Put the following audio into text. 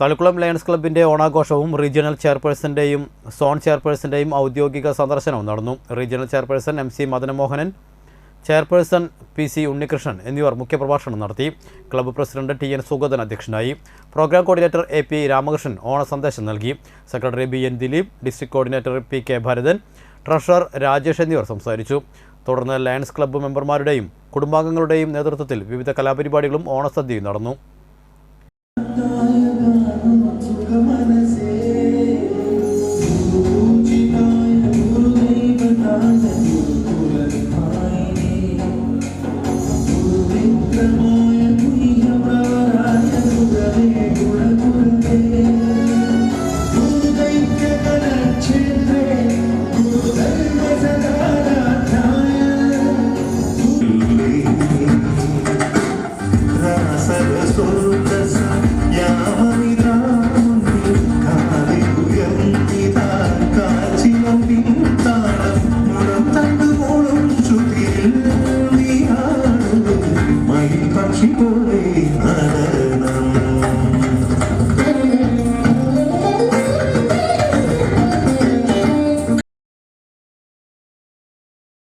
Thalikkulam lions ക്ലബിൻ്റെ ഓണാഘോഷവും regional ചെയർപേഴ്സൻ്റെയും zone ചെയർപേഴ്സൻ്റെയും ഔദ്യോഗിക സന്ദർശനവും നടന്നു. Regional chairperson MC Madanamohanan, chairperson PC Unnikrishnan എന്നിവർ മുഖ്യപ്രഭാഷണം നടത്തി. ക്ലബ്ബ് പ്രസിഡന്റ് TN സുഗതൻ അധ്യക്ഷനായി. പ്രോഗ്രാം കോർഡിനേറ്റർ AP രാമകൃഷ്ണൻ ഓണ സന്ദേശം നൽകി. Secretary BN Dileep, district coordinator PK Bharathan, treasurer Rajesh എന്നിവർ സംസാരിച്ചു. തുടർന്ന് ലയൺസ് ക്ലബ്ബ് മെമ്പർമാരുടെയും കുടുംബാംഗങ്ങളുടെയും നേതൃത്വത്തിൽ വിവിധ കലാപരിപാടികളും ഓണസദ്യയും നടന്നു. People